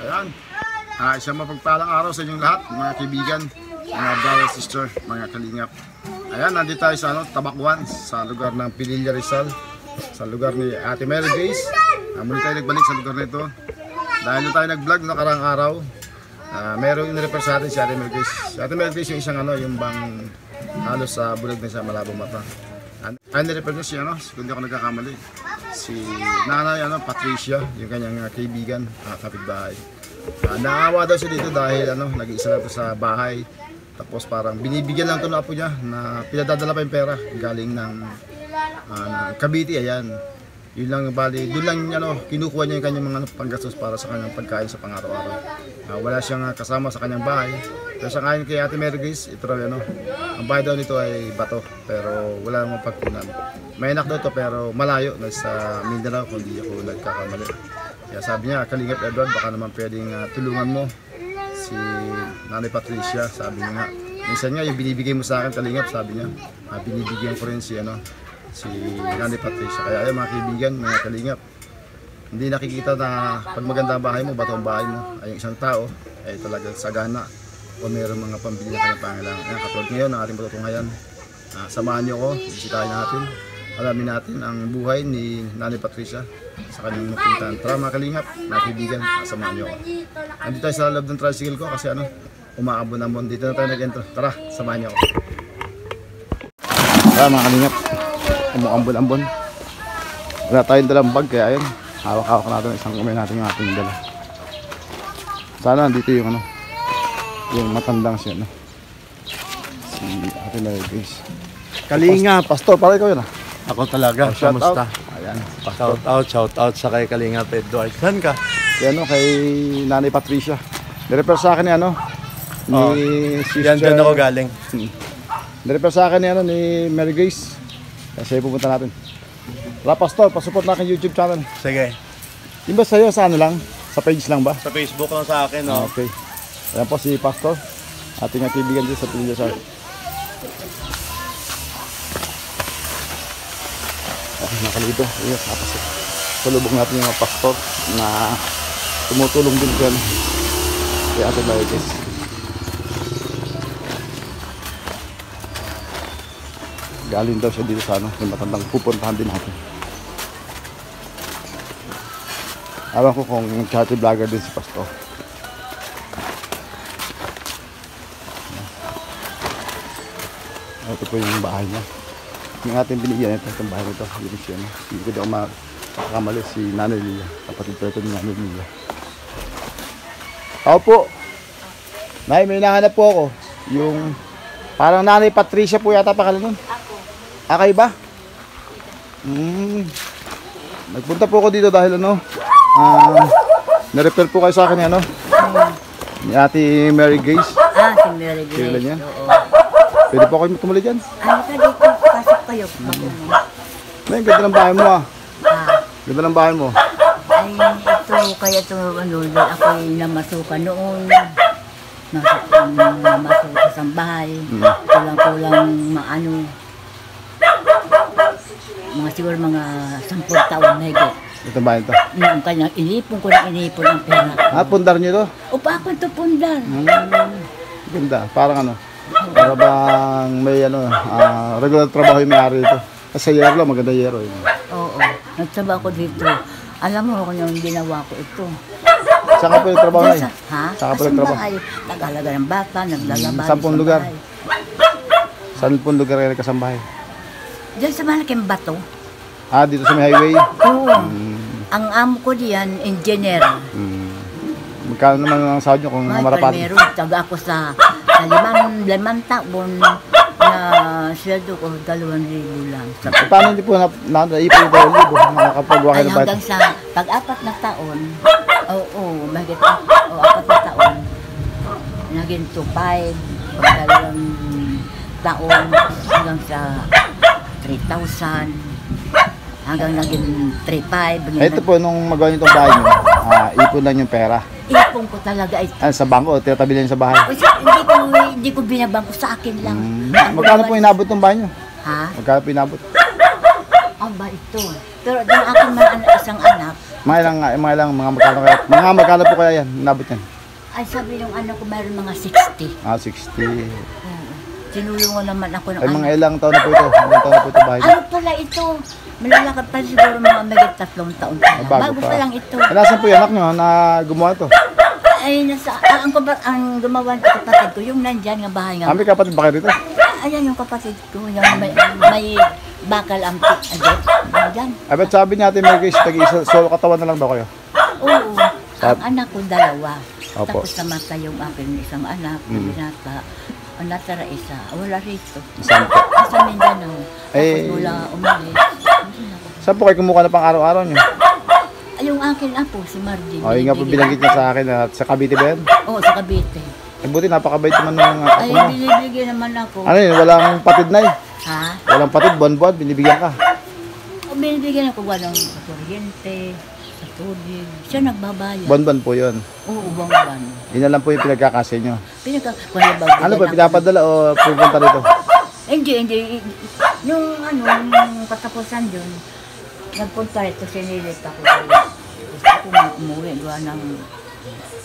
Ayan. Isang mapagpalang araw sa inyong lahat, mga kaibigan, mga brother, sister, mga kalingap. Ayan, nandito tayo sa Tabakwan, sa lugar ng Pinilla, Rizal, sa lugar ni Ate Mary Grace. Muli tayo nagbalik sa lugar nito. Dahil tayo nag-vlog nakarang araw, merong in-refer sa atin si Ate Mary Grace. Si Ate Mary Grace yung isang yung bang halos sa bulag na siya, malabong mata. Ay, nirefer niya si kung di ako nagkakamali, si Nanay Patricia, yung kanyang kaibigan, kapitbahay. Naawa daw siya dito dahil nag-iisa lang ito sa bahay. Tapos parang binibigyan lang ito na apo niya na pinadadala pa yung pera galing ng Cavite. Ayan, yun lang bali, doon lang kinukuha niya yung kanyang mga panggastos para sa kanyang pagkain sa pang-araw-araw. Wala siyang kasama sa kanyang bahay. Pero sa ngayon kay Ate Mary Grace, ito raw ang bahay daw nito ay bato, pero wala namang pagkunan. May anak daw ito pero malayo, nasa Mindanao kung di ako nagkakamali. Kaya sabi niya, Kalingap Edward, baka naman pwedeng tulungan mo si Nanay Patricia. Sabi niya nga, minsan nga yung binibigay mo sa akin, Kalingap, sabi niya, binibigyan ko rin si Nanay Patricia. Kaya ayun mga kaibigan, mga Kalingap, hindi nakikita na pag maganda ang bahay mo, bato ang bahay mo, ay isang tao ay talagang sagana o mayroong mga pambili na kanyang pangailangan. Ayan, katulad ngayon ng ating patutunghayan. Samahan niyo ko, bisitahin natin, alamin natin ang buhay ni Nanay Patricia sa kanyang napuntahan. Tara mga Kalingap, mga kaibigan, samahan niyo ko. Nandito tayo sa loob ng tricycle ko kasi umaabon-abon. Dito na tayo nag-entro. Tara, samahan niyo ko. Tara mga Kalingap, umuambon-ambon. Wala tayong dalang bag kaya ayun, hawak-hawak natin isang kamay natin yung ating dala. Sana dito yung yung matandang siya si Ate Mary Grace. Kalingap, Pastor, para ikaw yun ako talaga, kamusta? Ayan, Shout out sa kay Kalingap Edward. Saan ka? Kay Nanay Patricia. Nirefer sa akin ni Sister. Yan ako galing. Nirefer sa akin ni Mary Grace. Kasi pupunta natin. Tara Pastor, pasupport na aking YouTube channel. Sige. Yung ba sa'yo, sa lang? Sa page lang ba? Sa Facebook lang sa akin, Okay. Ayan po si Pastor. Ating kaibigan dito sa Pinilla. Nakalito. Ayan, tapos salubog natin yung mga pastor na tumutulong din dyan kay Ate Mary Grace. Galing daw siya dito sa yung matandang pupuntahan din natin. Alam ko kung charity vlogger din si Pastor. Ito po yung bahay niya. Yung ating binigyan ito, itong bahay nito. Yun siya. Hindi ko daw makakamali si Nanay Lia. Kapatid pa ito ni Nanay Lia. Ako po. Nay, may nahanap po ako. Yung parang Nanay Patricia po yata pakalan nun. Ako. Kayo ba? Nagpunta po ako dito dahil na-refer po kayo sa akin ni Ate Mary Grace. Si Mary Grace. Pwede po kayo tumuli dyan? Ano ka dito? Pasok kayo. Ay, ganda ng bahay mo Ganda ng bahay mo. Ay, ito, kaya ito, ako yung namasukan noon. Namasukan sa bahay. Kulang-kulang mga siguro mga 10 taon na higit. Ito bahay ito? Yung kanyang inipon ko ang pera. Pundar nyo to? Upapan to pundar. Ganda, parang para bang may regular trabaho yung may-ari ito. Kasi yero lang, maganda yero. Oo, nagtrabaho ko dito. Alam mo kung yung ginawa ko ito. Saan ka po yung trabaho na yun? Ha? Saan ka po yung trabaho? Nag-alaga ng bata, naglalaba. 10 lugar? Saan pong lugar kayo kasambahay? Diyan sa malaking bato. Dito sa may highway? Oo. Ang amo ko diyan, engineer. Magkano naman ang sahod nyo kung marapat? Meron, taga ako sa 5 taon na sweldo ko, 2,000 lang. Paano hindi po naipon yung 2,000? Nakakapagawa kayo ng bahay? Hanggang sa pag-4 na taon, mahigit 4 na taon, naging 2,500, pag 2 taon, hanggang sa 3,000, hanggang naging 3,500. Ito po, nung magawa nyo itong bahay nyo, ipon lang yung pera. Ipon ko talaga ito. Sa bangko, tinatabi lang sa bahay? Hindi ko binabangko, sa akin lang. Magkano po inabot ng bahay nyo? Ha? Magkano po inabot? Aba, ito. Pero yung aking isang anak, Mga ilang, mga magkano po kaya yan? Nabot yan? ay sabi yung anak ko mayroon mga 60. 60. Oo. Tinulungan naman ako ng Ay, mga anak. ilang taon na po ito? Ilang taon na po ito bahay niyo? Ano pala ito? Malalakad pa siguro mga may 3 taon pa lang. Bago Bago pa. pa lang ito. Nasaan po yung anak nyo na gumawa ito? Ay, ang gumawa ng kapatid ko, yung nandyan nga bahay nga. Kami kapatid ba kayo dito? Ayan yung kapatid ko, yung may bakal ampit. Nandyan. Ay, ba't sabi niya Ate Mary Grace, tag-isa, solo katawan na lang daw kayo? Oo. Ang anak ko 2. Opo. Tapos namatay yung aking isang anak, binata. Ang natara isa, wala rito. Saan po? Sa Mindanao. Eh, Tapos wala umalis. Saan po kayo kumuha na pang araw-araw nyo? Ay, yung akin apo, si Margie. O, yun nga po binanggit niya sa akin at sa Cavite ba yan? Oo, sa Cavite. Ay, buti napakabait naman ng ako Ay, mo. binibigyan naman ako. Ano yun, walang patid na eh. Ha? Walang patid, buwan-buwan, binibigyan ka. O, binibigyan ako walang sa kuryente, sa tubig. Siya nagbabayad. Buwan-buwan po yun. Oo, buwan-buwan. Yun na lang po yung pinagkakasya nyo. Ano ba, Ako. pinapadala o pupunta rito? Hindi. Yung yung katapusan dun, nagpunta rito, sinilit ako. Gusto ko nga umuwi, gawa ng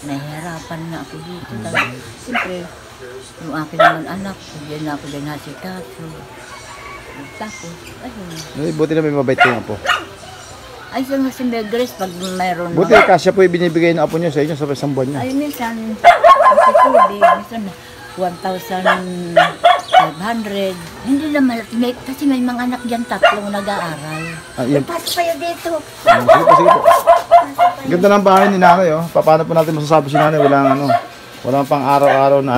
nahihirapan na ako dito. Siyempre, yung akin naman anak, hindi na ako din nasikaso. Tapos, ayun. Ay, buti na may mabait kayo po. Ay, sa si Megres, pag mayroon Buti kasya po yung binibigay ng apo nyo sa inyo sa isang buwan nyo. ay, minsan, kasi tubig, minsan 1,500. Hindi naman, kasi may mga anak dyan 3 nag-aaral. Ah, yun. Pasok kayo dito. Sige po, sige po. Ganda ng bahay ni nanay, oh. Paano po natin masasabi si nanay? Walang pang araw-araw na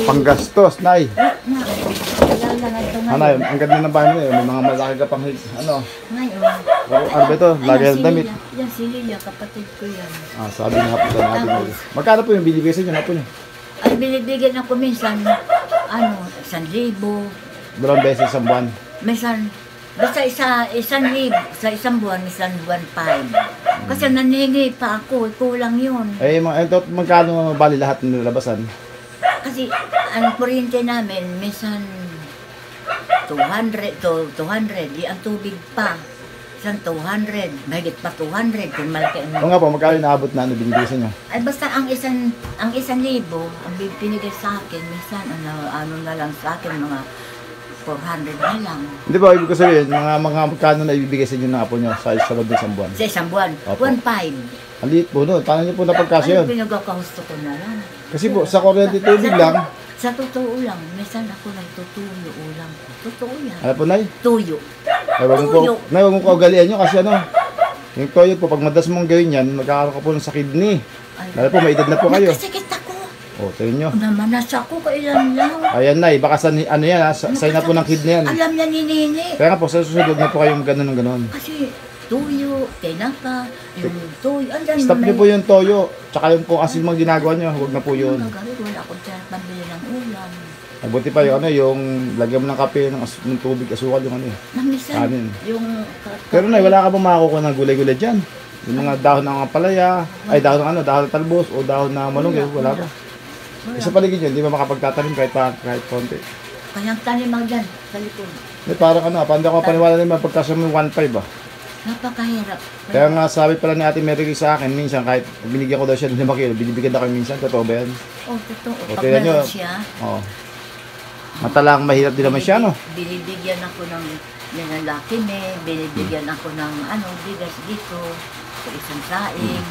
panggastos, nay. Wala lang ito Nanay, ang ganda ng bahay mo eh. May mga malaki ka pang, Ngayon. ano ba ito? Lagi ng damit. Yan, si Lilia, kapatid ko yan. Sabi nga po sa natin. Magkano po yung binibigay sa inyo? Ano po nyo? Ay, binibigyan ako minsan, 1,000. 2 beses sa buwan. Minsan, basta 1,000, sa isang buwan, minsan 1,500. Kasi nanihingi pa ako, kulang yun. Eh, magkano bali lahat ng nilabasan? Kasi ang kuryente namin, minsan 200 to 200, ang tubig pa. Isang 200, mahigit pa 200, kung malaki O nga po, magkano naabot na binibigay sa inyo? Ay basta ang 1,000, ang binigay sa akin, minsan ano na lang sa akin, mga 400 na lang. Hindi ba, ibig ko sabihin, mga magkano na ibibigay sa inyo ng apo nyo sa loob ng isang buwan? Sa isang buwan, Opo. 1,500. Ang liit po nun. Paano nyo po napagkasya Ano yun? pinagkakahusto ko na lang. Kasi po, sa kuryente tubig lang, Sa totoo lang, minsan ako nagtutuyo ulam ko. Totoo yan. ano po, Nay? Tuyo. Ay, wag mo po, Nay, wag mo kaugalian nyo kasi yung toyo po, pag madas mong gawin yan, magkakaroon ka po ng sa kidney. Lalo po, may edad na po kayo. Nakasakit ako. O, tayo nyo. Namanas ako, kailan lang. Ayan, Nay, baka sign na po ng kidney yan. Alam niya ni Nini. Kaya nga po, sa susunod, wag na po kayong gano'n ng gano'n. Kasi tuyo, tinapa, yung tuyo. Andyan Stop nyo po yung toyo. Tsaka yung po asin mga ginagawa nyo, huwag na po yun. Wala akong tiyan pambili ng ulam. Mabuti pa yung yung lagyan mo ng kape, ng tubig, asukal, yung Mamisan, kanin. yung... Pero Nay, wala ka bang makakuha ng gulay-gulay dyan? Yung mga dahon ng mga palaya, ay dahon ng dahon ng talbos, o dahon ng malunggay, wala pa. Sa paligid yun, di ba makapagtatanim kahit konti. Kanyang talimang dyan, sa likod. Hindi, parang paano ako paniwala naman pagkasya mo yung 1.5 ah. Napakahirap. Kaya nga sabi pala ni Ate Mary sa akin, minsan kahit binigyan ko daw siya ng 5 kilo, binibigyan daw kami minsan, totoo ba yan? Oh, totoo. O, Pag tingnan nyo. meron siya, Oo. Matalang mahirap din naman siya, no? binibigyan ako ng nilalaki binibigyan ako ng bigas dito, sa isang saing.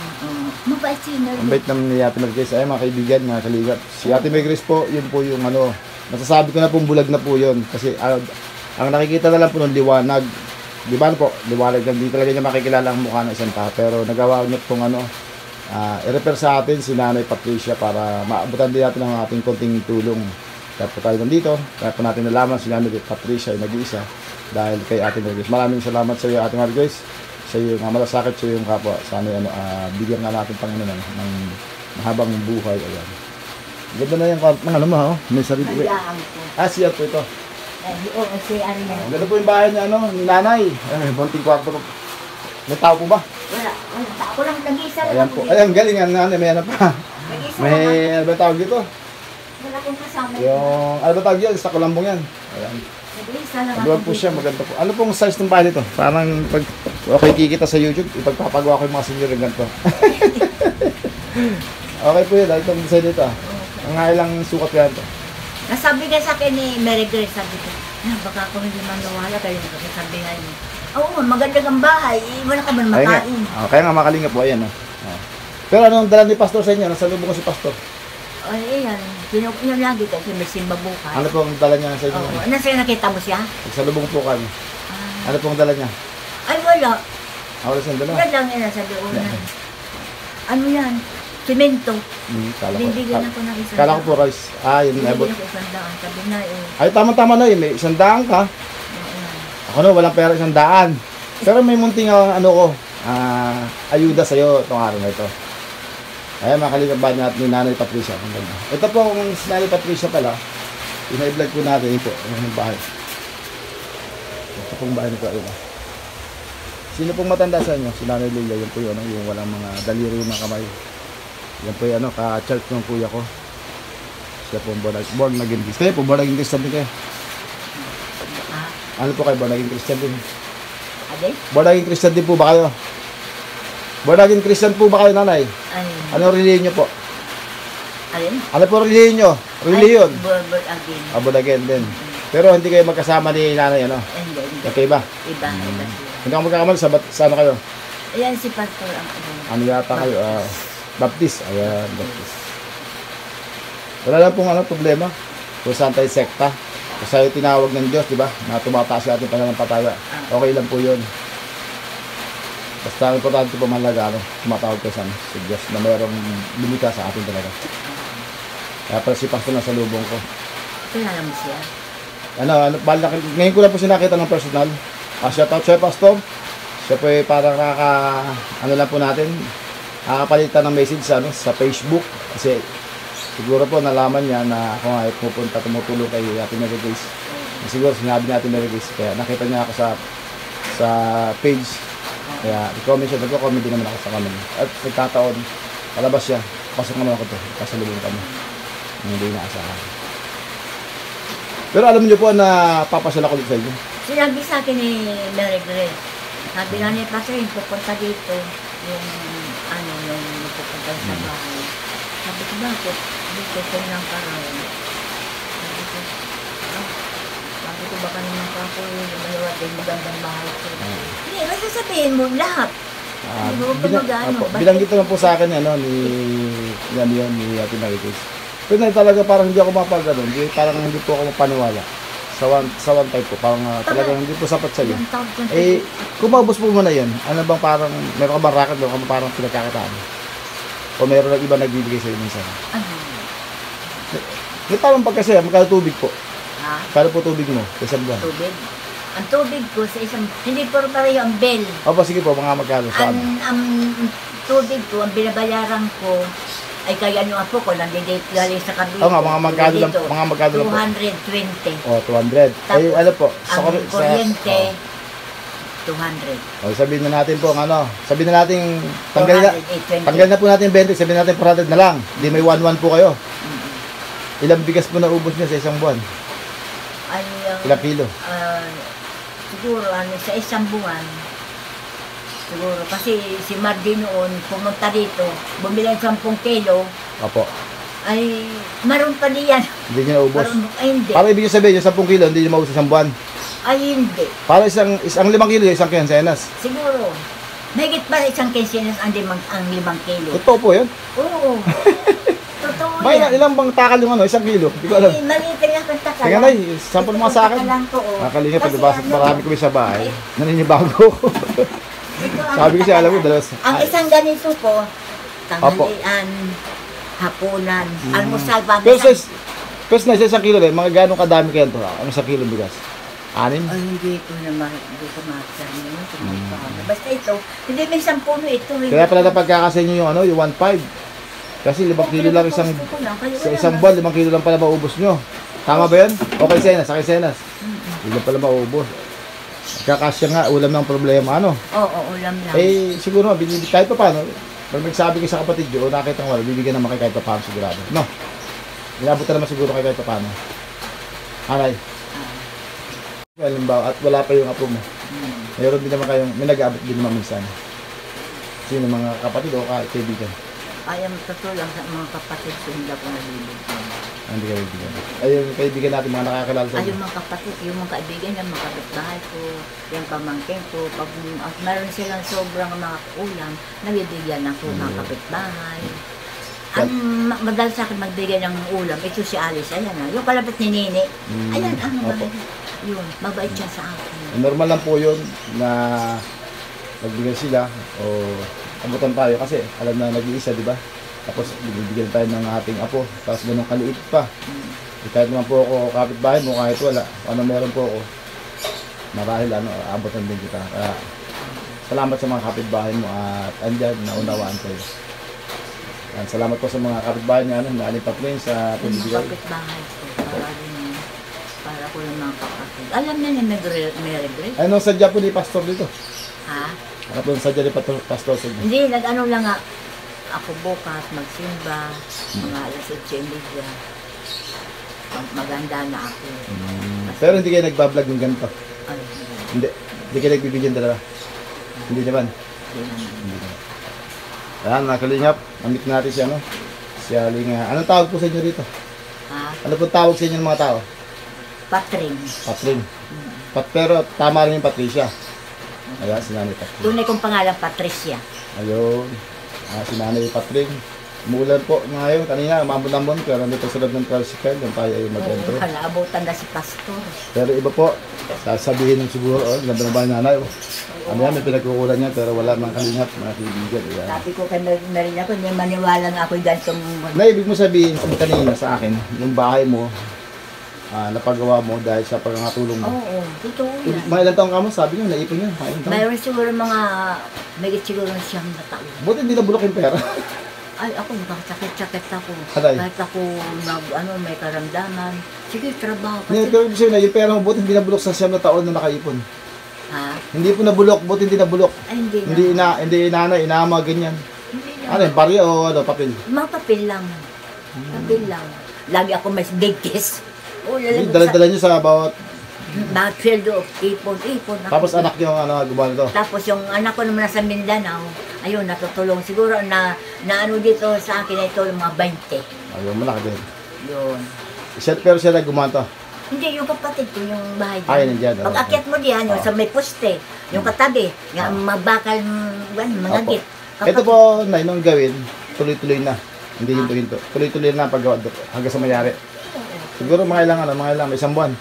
Mabait siya na Ang bait naman ni Ate Mary Grace. Ay, mga kaibigan, mga kaligat. Si Ate Mary Grace po, yun po yung masasabi ko na pong bulag na po yun. Kasi ang nakikita na lang po ng liwanag. Di ba po, liwanag lang. Di talaga niya makikilala ang mukha ng isang tao. Pero nagawa niya pong i-refer sa atin si Nanay Patricia para maabutan din natin ang ating konting tulong. Kaya po tayo nandito. Kaya po natin nalaman si Nanay Patricia ay nag-iisa dahil kay Ate Mary Grace. Maraming salamat sa iyo, Ate Mary Grace. Sa iyo nga malasakit sa iyong kapwa. Sana bigyan nga natin Panginoon ng mahabang buhay. Ayan. Ganda na yung ano mo, ha? May sarili. Hayaan ko. Siya po ito. Oo, si Ariel. Ganda po yung bahay niya, ni Nanay. Bunting kwarto po. May tao po ba? Wala. Ako lang nag-isa lang Ayan ako po. dito. Ayan, galing nga Nanay. May ano pa. Nag-isa lang May ano ba tawag dito? Wala akong kasama. Yung, ano ba tawag yan? Sa kulambong yan. Ayan. Isa lang Maluwag po siya, maganda po. Ano pong size ng bahay nito? Parang pag okay kikita sa YouTube, ipagpapagawa ko yung mga senior yung ganito. Okay po yun, dahil itong design dito. Ang ilang sukat yan to. Nasabi ka sa akin ni Mary Grace, sabi ko, baka ako hindi manawala kayo nagsasabihan niyo. Oo, maganda ang bahay, wala ka man Kaya nga, makain. kaya nga makalinga po, ayan. Pero anong dala ni Pastor sa inyo? Nasa lubong ko si Pastor. Ay, ayan, pinupinyo lagi kasi may simba bukas. Ano po ang dala niya sa inyo? Oo, ano sa'yo nakita mo siya? Sa lubong po kami. Ah, Ano po ang dala niya? ay, wala. Ako siyang dala. Wala lang yan sa loonan. Ano yan? Simento. Kala ko. Bibigyan ako ng isang Kala ko po rice. Yun abot. Bibigyan ako isang daan. Sabi na eh. Ay, tama-tama na yun. May 100 ka. Ako no, walang pera 100. Pero may munting ano ko, ayuda sa'yo itong araw na ito. Ayan, makaligab ba natin ni Nanay Patricia. Ang ganda. Ito po kung si Nanay Patricia pala, ina-vlog po natin ito. Ang bahay. Ito pong bahay nito. Ito. Sino pong matanda sa inyo? Si Nanay Lila. Yan po yun, yung walang mga daliri yung mga kamay. Yan po yung ka-church ng kuya ko. Siya po born again Christian. Kayo po, born again Christian din kayo. Ano po kayo, born again Christian din? Ade? Born again Christian din po ba kayo? Born again Christian po ba kayo, nanay? Ay, Anong religion nyo po? alin? Ano po religion nyo? Religion? Born again. Born again din. Pero hindi kayo magkasama ni nanay, ano? Hindi. Okay ba? Iba sila. Hindi ako magkakamali, sa ano kayo? Ayan si Pastor ang Ano yata kayo? Baptist. Ayan, Baptist. Wala lang pong problema. Kung saan tayo sekta. Kung sa'yo tinawag ng Diyos, di ba? Na tumataas yung ating pananampalataya. Okay lang po yun. Basta ang importante po mahalaga, tumatawag kayo sa Diyos na mayroong lumika sa atin talaga. Kaya pala si Pastor na sa lubong ko. Kilala mo siya? Ngayon ko lang po siya nakita ng personal. Shout out siya, Pastor. Siya po parang lang po natin, nakakapalitan ng message sa Facebook. Kasi siguro po nalaman niya na ako nga pupunta, tumutulong kay Ate Mary Grace. Siguro sinabi ni Ate Mary Grace, kaya nakita niya ako sa page. Kaya i-comment siya, nagko-comment din naman ako sa comment. At nagkataon, palabas siya, pasok naman ako to, kasalubong kami. Hindi inaasahan. Pero alam niyo po na papasala ko dito sa inyo. Sinabi sa akin ni Mary Grace, sabi na niya Pastor, yung pupunta dito, yung pupunta sa bahay. Sabi ko, bakit? Dito ko ng karoon. Sabi ko, baka naman pa ako lumalawat yung magandang bahay ko. Hindi, basta sabihin mo lahat. Bilanggit naman po sa akin ni Ate Mary Grace. Pero na talaga parang hindi ako mapag-ano, parang hindi po ako mapaniwala. Sa one type po, parang talagang hindi po sapat sa'yo. Kung maubos po muna yan, ano bang parang, meron ka bang racket, meron ka bang parang pinagkakataan? O meron lang iba nagbibigay sa'yo minsan? May parang pagkasaya, magkano tubig po? Ha? Kano po tubig mo sa isang buwan? Tubig? Ang tubig ko sa isang, hindi po pareho ang bill. Opo, sige po, mga magkano saan? Ang tubig ko, ang binabayaran ko, ay kaya nyo po ko, nandidate galing sa kabila. Oo nga, mga magkano lang po? 220. Oh, 200. Ay, ano po? Ang kuryente, 200. Sabihin na natin po, sabihin na natin, tanggalin na po natin yung 20, sabihin natin 400 na lang. Hindi may 1-1 po kayo. Ilang bigas po naubos niyo sa isang buwan? Ay, Ilang kilo? Siguro, sa isang buwan, siguro, kasi si Margie noon, pumunta dito, bumili ng 10 kilo. Opo. Ay, maroon pa diyan. Hindi niya naubos? Ay, hindi. Para ibig sabihin, yung 10 kilo, hindi niya maubos sa isang buwan? Ay, hindi. Para isang 5 kilo, isang kinsenas? Siguro. Mahigit pa isang kinsenas ang 5 kilo. Totoo po yan? Oo. Totoo May yan. ilang bang takal yung 1 kilo? Hindi ko alam. Maliit lang ang takal. Teka na, sample mo sa akin. Nakalinga, pag-ibasok marami kami sa bahay. Naninibago ko. Sabi ko siya, alam mo, ang isang ganito po, tanghalian, hapunan, almusal, pamisan. Pero na sa 1 kilo rin, mga gano'ng kadami kayo ito? Ang 1 kilo bigas? 6? Ay, hindi ko makita. Basta ito, hindi may 10 puno ito. Kaya pala napagkakasay nyo yung 1.5. Kasi 5 kilo lang sa isang buwan, 5 kilo lang pala maubos nyo. Tama ba yan? Okay, Senas, Senas. Hindi lang pala maubos. Kakasya nga, ulam ng problema, Oo, ulam lang. Siguro, kahit pa paano, pag nagsabi ko sa kapatid nyo, o nakita ko, bibigyan naman kayo kahit pa paano sigurado. No? Inabot na naman siguro kayo kahit paano. Anay. Halimbawa, at wala pa yung apo mo. Mayroon din naman kayong, may nag-aabot din naman minsan. Sino mga kapatid o kaibigan? Ay, ang totoo lang sa mga kapatid ko, hindi ako nalilito. Hindi ka kaibigan. Ay, yung kaibigan natin, mga nakakilala sa Ay, yung mga kapatid, yung mga kaibigan, yung mga kapitbahay ko, yung pamangkin ko, pag meron silang sobrang mga ulam, nabibigyan ako ng kapitbahay. Ang madalas sa akin magbigay ng ulam, ito si Alice, ayan na. Yung kalapit ni Nini, ayan, Opo. yun, mabait siya sa akin. Normal lang po yun na nagbigay sila o abutan tayo kasi alam na nag-iisa, di ba? Tapos bibigyan tayo ng ating apo, tapos ganun kaliit pa. Kahit naman po ako kapitbahay mo, kahit wala, ano meron po ako, marahil abutan din kita. Kaya salamat sa mga kapitbahay mo at andyan, naunawaan kayo. Yan, salamat po sa mga kapitbahay niya, naaling Patlin sa Yung mga pagbibigay. kapitbahay ko, para ko ng mga kapatid. Alam niya ni Mary Grace? Ano sadya po ni Pastor dito? Ha? Ano po yung sadya ni Pastor sa inyo? Hindi, nag-ano lang nga. Ako bukas, magsimba, mga alas 8:30. Maganda na ako. Pero hindi kayo nagbablog ng ganito? Ay, Hindi kayo nagbibigyan dalawa? Hindi naman? hindi naman. Ayan, mga kalingap, namit natin si ano? Si Aling, anong tawag po sa inyo rito? Ha? Ano po tawag sa inyo ng mga tao? Patring. Patrin. Pero tama rin yung Patricia. Ayan, si Nanay Patrin. Tunay kong pangalan, Patricia. Ayun. Si Nanay Patrin. Umulan po ngayon. Kanina, umambon-ambon. Pero nandito sa loob ng tricycle. Yung tayo ay mag-entro. Naabutan na si Pastor. Pero iba po. Sasabihin ng siguro, ganda ng bahay nanay. Ano yan, may pinagkukulan niya. Pero wala mga kalingap, mga kaibigan. Ayan. Sabi ko kay Marina ko, hindi maniwala nga ako ganitong... Na ibig mo sabihin kanina sa akin, yung bahay mo, napagawa mo dahil sa pagkakatulong mo. Oo, totoo yan. Mga ilang taong ka mo, sabi niyo, naipon niya. Mga ilang taon. Mayroon siguro mga, may siguro siyang nataon. Buti hindi nabulok yung pera. Ay, ako, nakasakit-sakit ako. Aray. Kahit ako, may karamdaman. Sige, trabaho. Hindi, pero ibig sabihin na, yung pera mo, buti hindi nabulok sa 7 na taon na nakaipon. Ha? Hindi po nabulok, buti hindi nabulok. Ay, hindi na. Hindi inanay, inama, ganyan. Hindi na. Ano, barya o ano, papel? Mga papel lang. Papel lang. Lagi ako may bigkis. O, lalagay sa... Dala-dala niyo sa bawat, Bakit sweldo, ipon. tapos anak niyo, gumano to. Tapos yung anak ko naman nasa Mindanao, ayun, natutulong. Siguro na ano dito sa akin na ito, yung mga 20. Ayun, malaki din. Yun. Pero siya na gumano to. Hindi, yung kapatid ko, yung bahay dyan. Ay, nandiyan, Pag akyat mo diyan, yung sa may poste, yung katabi, nga mabakal, managit. Ito po, Nay, nung gawin, tuloy-tuloy na. Hindi hinto-hinto. Tuloy-tuloy na ang paggawa hanggang sa mayari. Siguro mga ilang, may isang buwan.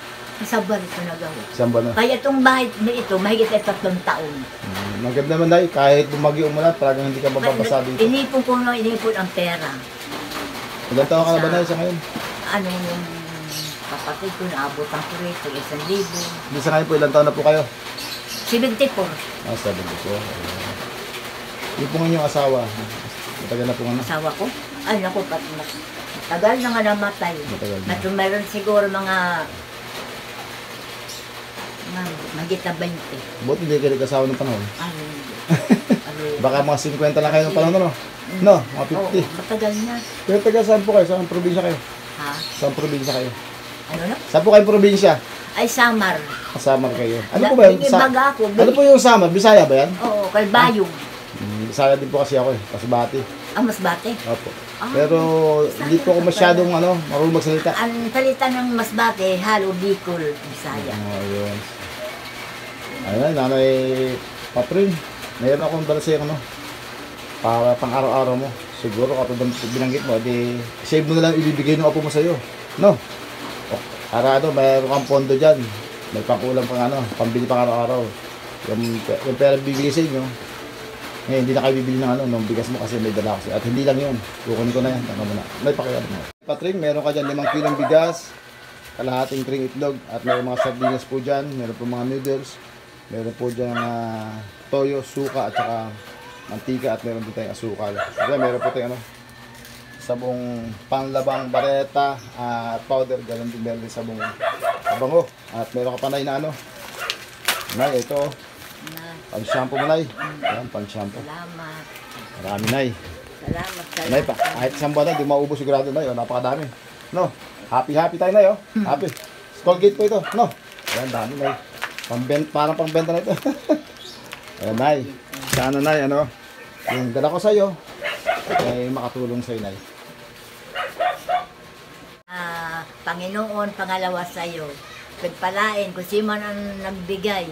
Sa buwan ito nagawa. Isang buwan na. Kaya itong bahay na ito, mahigit ay 3 taon. Maganda naman, Nay, kahit bumagyo umulan, talagang hindi ka mababasa dito. Inipon ko na, inipon ang pera. Ilang taon ka na ba, Nay, sa ngayon? Ano yung kapatid ko, naabot ang ko rito, 1,000. Hindi sa ngayon po, ilang taon na po kayo? 74. 7 po. Yung po yung asawa. Matagal na po nga na. Asawa ko, ay naku, tagal na nga namatay. Matagal na. Meron siguro mga mahigit na 20. Buti hindi kayo nag-asawa ng panahon. Ano, Baka mga 50 lang kayo ng panahon, no? No, mga 50. Oo, matagal na. Pero taga saan po kayo? Saan probinsya kayo? Ha? Saan probinsya kayo? Ano na? Saan po kayo probinsya? Ay, Samar. Kasama kayo. Ano po ba yun? Baga ako. Ano po yung Samar? Bisaya ba yan? Oo, Kalbayog. Bisaya din po kasi ako eh. Kasbati. Masbate. Opo. Ah, Pero hindi po ako masyadong marunong magsalita. Ang salita ng Masbate, halo Bicol, Bisaya. Ayun. Ayun, Nanay Patrin. Mayroon akong dala sa'yo, para pang araw-araw mo. Siguro kapag binanggit mo, save mo na lang ibibigay ng apo mo sa'yo. No? Para mayroon kang pondo dyan. May pangkulang pang pambili pang araw-araw. Yung pera bibigay sa inyo, hindi na kayo bibili ng bigas mo kasi may dala kasi. At hindi lang yun. Kukunin ko na yan. Tama mo na. May pakialam mo. Patring, meron ka dyan 5 kilong bigas, kalahating tring itlog, at may mga sardinas po dyan. Meron po mga noodles. Meron po dyan toyo, suka, at saka mantika, at meron din tayong asukal. At meron po tayong sabong panlabang bareta at powder. Ganon din meron din sabong abango. At meron ka pa na Nay, ito. Pang-shampoo mo, Nay. Ayan, pang-shampoo. Salamat. Marami, Nay. Salamat. Nay pa, kahit isang buwan na, di maubos sigurado, Nay. Napakadami. No? Happy tayo na, Happy. Colgate po ito, no? Ayan, dami na. Parang pangbenta na ito. Ayan, Nay. Sana, Nay, ano? Yung dala ko sa'yo, ay makatulong sa'yo, Nay. Panginoon, pangalawa sa iyo. Pagpalain, kung sino man ang nagbigay,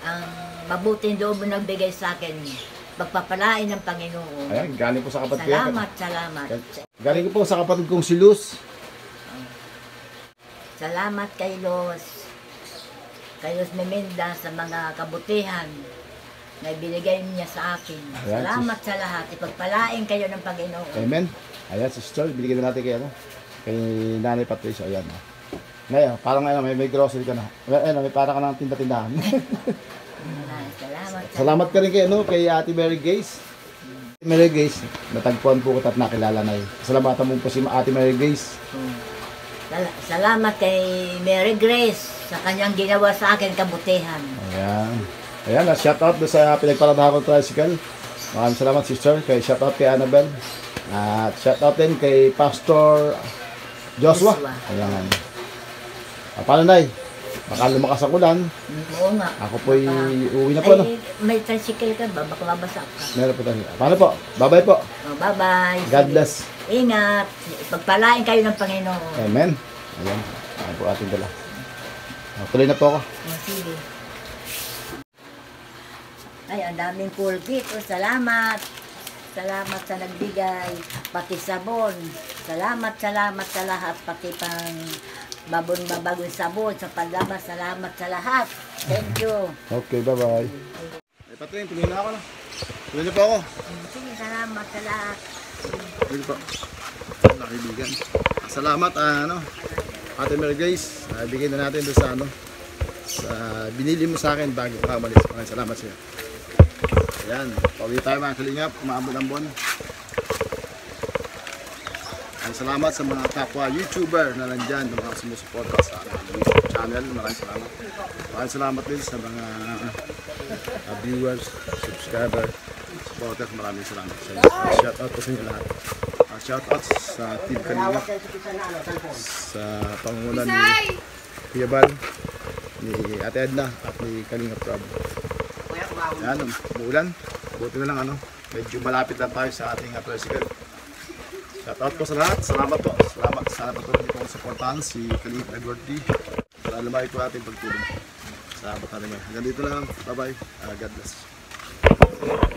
ang mabuting loob mo nagbigay sa akin, pagpapalain ng Panginoon. Ayan, galing po sa kapatid ko. Salamat. Galing ko po sa kapatid kong si Luz. Salamat kay Los Meminda sa mga kabutihan na ibinigay niya sa akin. Ayan, Salamat sa lahat. Ipagpalain kayo ng Panginoon. Amen. Ayan, sister, binigyan na natin kay, kay Nanay Patricia. Ayan, Ngayon, parang may grocery ka na. May para ka ng tinda-tindahan. Salamat ka rin kay Ate Mary Grace. Mary Grace, natagpuan po ko at nakilala na Salamatan mo po si Ate Mary Grace. Salamat kay Mary Grace sa kanyang ginawa sa akin kabutihan. Ayan, shout out sa pinagparadahan ko tricycle. Maraming salamat, sister. Shout out kay Annabel. At shout out din kay Pastor Joshua. Ayan. Paano, Nay? Baka lumakas ang ulan. Oo nga. Ako po'y uwi na po, no? May tricycle ka ba? Baka mabasa ka. Meron po tayo. Paano po? Bye-bye po. Bye-bye. God bless. Ingat. Pagpalain kayo ng Panginoon. Amen. Ayan. Ayan po ating dala. Tuloy na po ako. Sige. Ay, ang daming Colgate. Salamat. Salamat sa nagbigay. Pati sabon. Salamat sa lahat. Pati pang babagong sabon sa panlabas. Salamat sa lahat. Thank you. Okay, bye-bye. Ay, Patring, tuloy na ako na. Tuloy na po ako. Sige, salamat sa lahat. Tuloy po. Nakibigan. Salamat, Ate Mary Grace. Bigay na natin doon sa sa binili mo sa akin bago ka umalis. Maraming salamat sa iyo. Ayan, pauwi tayo mga kalingap. Umaabot ang buwan. Salamat sa mga kapwa YouTuber na nandyan, na mga sumusuporta sa YouTube channel. Maraming salamat. Maraming salamat din sa mga viewers, subscriber, supporters. Maraming salamat sa inyo. Shout out po sa inyo lahat. Shout out sa Team Kalingap, sa pangunan ni Kuya Bal, ni Ate Edna at ni Kalingap Rob. Ayan, umuulan. Buti na lang medyo malapit lang tayo sa ating tricycle. Shout out po sa lahat. Salamat po. Salamat. Sana patuloy po kong supportahan si Kalingap Edward D. Para lumaki po ating pagtulong. Salamat na rin. Hanggang dito lang. Bye bye. God bless.